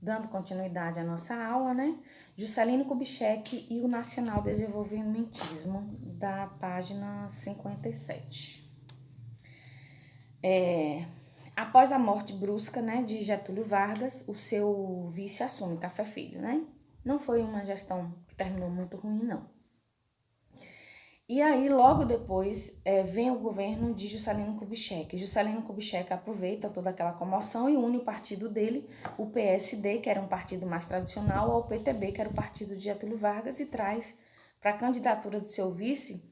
Dando continuidade à nossa aula, né? Juscelino Kubitschek e o Nacional Desenvolvimentismo, da página 57. Após a morte brusca, né, de Getúlio Vargas, o seu vice assume Café Filho, né? Não foi uma gestão que terminou muito ruim, não. E aí, logo depois, vem o governo de Juscelino Kubitschek. Juscelino Kubitschek aproveita toda aquela comoção e une o partido dele, o PSD, que era um partido mais tradicional, ao PTB, que era o partido de Getúlio Vargas, e traz para a candidatura de seu vice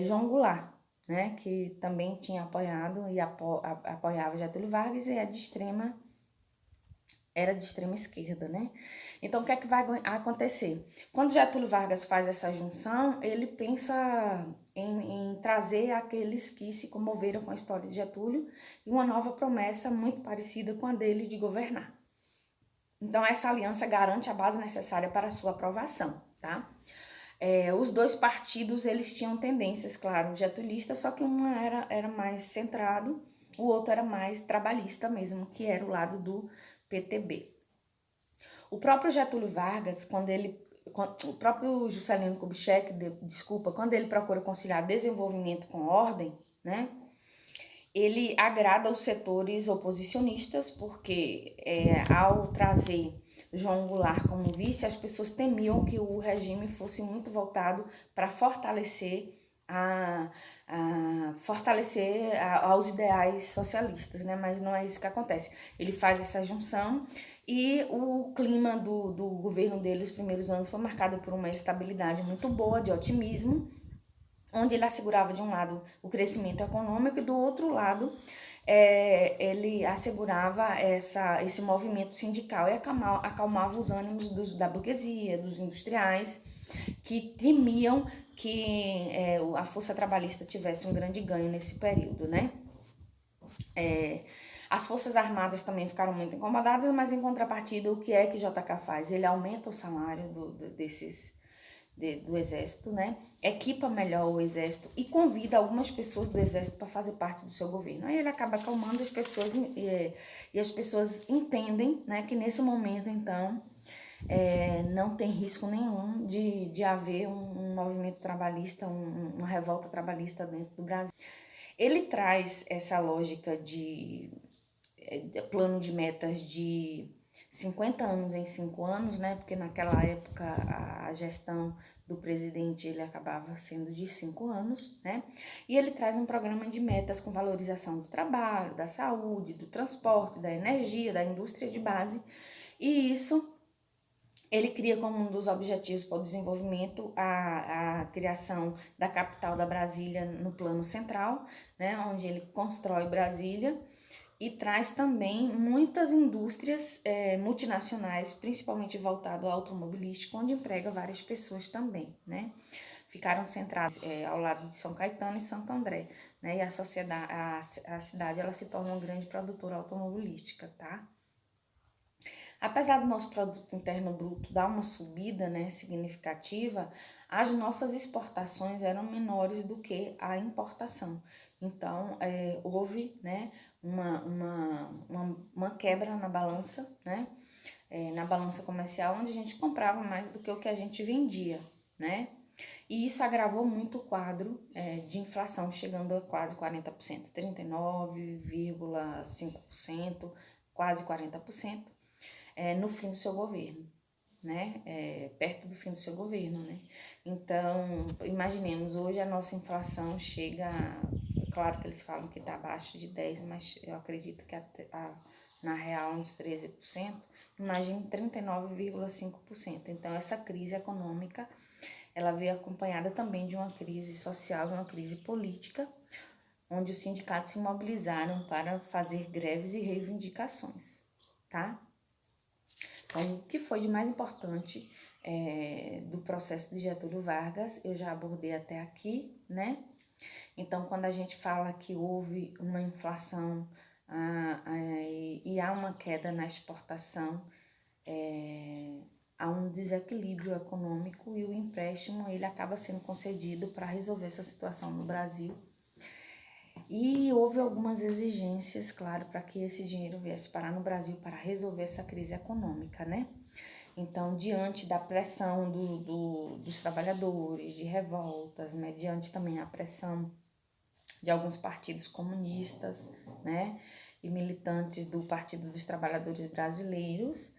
João Goulart, né, que também tinha apoiado e apoiava Getúlio Vargas e era de extrema esquerda, né? Então, o que é que vai acontecer? Quando Getúlio Vargas faz essa junção, ele pensa em trazer aqueles que se comoveram com a história de Getúlio e uma nova promessa muito parecida com a dele de governar. Então, essa aliança garante a base necessária para a sua aprovação, tá? Os dois partidos, eles tinham tendências, claro, getulistas, só que uma era mais centrado, o outro era mais trabalhista mesmo, que era o lado do PTB. O próprio Getúlio Vargas, o próprio Juscelino Kubitschek, quando ele procura conciliar desenvolvimento com ordem, né, ele agrada os setores oposicionistas, porque ao trazer João Goulart como vice, as pessoas temiam que o regime fosse muito voltado para fortalecer aos ideais socialistas, né? Mas não é isso que acontece. Ele faz essa junção e o clima do governo dele, os primeiros anos, foi marcado por uma estabilidade muito boa, de otimismo, onde ele assegurava de um lado o crescimento econômico e do outro lado ele assegurava esse movimento sindical e acalmava os ânimos da burguesia, dos industriais, que temiam que a força trabalhista tivesse um grande ganho nesse período, né? As Forças Armadas também ficaram muito incomodadas, mas em contrapartida, o que é que JK faz? Ele aumenta o salário do Exército, né? Equipa melhor o Exército e convida algumas pessoas do Exército para fazer parte do seu governo. Aí ele acaba acalmando as pessoas e as pessoas entendem, né, que nesse momento, então, não tem risco nenhum de haver um movimento trabalhista, uma revolta trabalhista dentro do Brasil. Ele traz essa lógica de plano de metas de 50 anos em 5 anos, né? Porque naquela época a gestão do presidente ele acabava sendo de 5 anos, né? E ele traz um programa de metas com valorização do trabalho, da saúde, do transporte, da energia, da indústria de base. E isso ele cria como um dos objetivos para o desenvolvimento a criação da capital da Brasília no plano central, né? Onde ele constrói Brasília e traz também muitas indústrias multinacionais, principalmente voltado ao automobilístico, onde emprega várias pessoas também, né? Ficaram centradas ao lado de São Caetano e Santo André, né? E a cidade ela se torna uma grande produtora automobilística, tá? Apesar do nosso produto interno bruto dar uma subida, né, significativa, as nossas exportações eram menores do que a importação. Então, houve, né, uma quebra na balança, né, na balança comercial, onde a gente comprava mais do que o que a gente vendia, né? E isso agravou muito o quadro de inflação, chegando a quase 40%, 39,5%, quase 40%. No fim do seu governo, né? Perto do fim do seu governo, né? Então, imaginemos, hoje a nossa inflação chega, claro que eles falam que está abaixo de 10%, mas eu acredito que na real uns 13%, imagine 39,5%. Então, essa crise econômica, ela veio acompanhada também de uma crise social, de uma crise política, onde os sindicatos se mobilizaram para fazer greves e reivindicações, tá? Então, o que foi de mais importante do processo de Getúlio Vargas, eu já abordei até aqui, né? Então, quando a gente fala que houve uma inflação e há uma queda na exportação, há um desequilíbrio econômico e o empréstimo ele acaba sendo concedido para resolver essa situação no Brasil. E houve algumas exigências, claro, para que esse dinheiro viesse parar no Brasil para resolver essa crise econômica, né? Então, diante da pressão dos trabalhadores, de revoltas, né? Diante também a pressão de alguns partidos comunistas, né? E militantes do Partido dos Trabalhadores Brasileiros,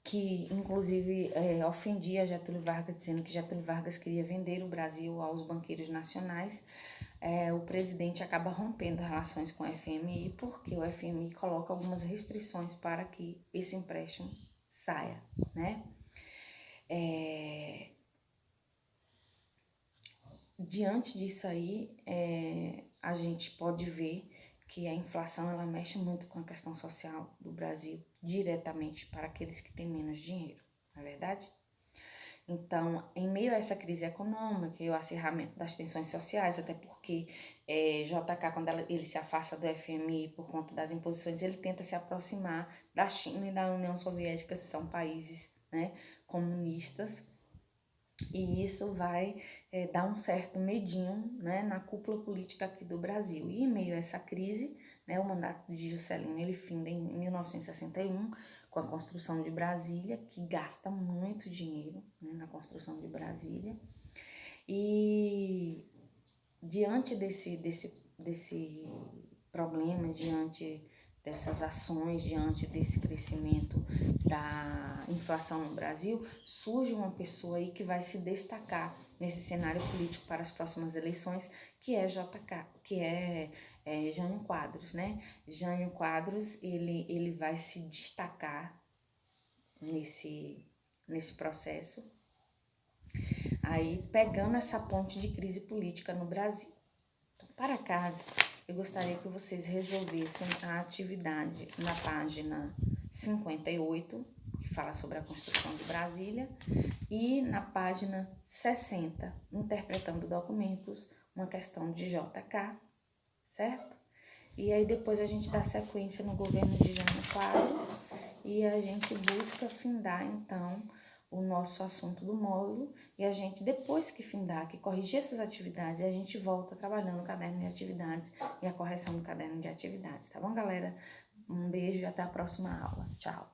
que inclusive ofendia Getúlio Vargas, dizendo que Getúlio Vargas queria vender o Brasil aos banqueiros nacionais, o presidente acaba rompendo relações com o FMI, porque o FMI coloca algumas restrições para que esse empréstimo saia, né? Diante disso aí, a gente pode ver que a inflação ela mexe muito com a questão social do Brasil, diretamente para aqueles que têm menos dinheiro, não é verdade? Então, em meio a essa crise econômica e o acirramento das tensões sociais, até porque JK, quando ele se afasta do FMI por conta das imposições, ele tenta se aproximar da China e da União Soviética, que são países, né, comunistas, e isso vai dar um certo medinho, né, na cúpula política aqui do Brasil. E em meio a essa crise, né, o mandato de Juscelino ele finda em 1961 com a construção de Brasília, que gasta muito dinheiro, né, na construção de Brasília. E diante desse problema, diante dessas ações, diante desse crescimento da inflação no Brasil, surge uma pessoa aí que vai se destacar nesse cenário político para as próximas eleições, que é JK, que é Jânio Quadros, né? Jânio Quadros, ele vai se destacar nesse processo, aí pegando essa ponte de crise política no Brasil. Então, para casa, eu gostaria que vocês resolvessem a atividade na página 58, que fala sobre a construção de Brasília, e na página 60, interpretando documentos, uma questão de JK, certo? E aí depois a gente dá sequência no governo de Jânio Quadros e a gente busca findar, então, o nosso assunto do módulo, e a gente, depois que findar, que corrigir essas atividades, a gente volta trabalhando o caderno de atividades e a correção do caderno de atividades, tá bom, galera? Um beijo e até a próxima aula. Tchau!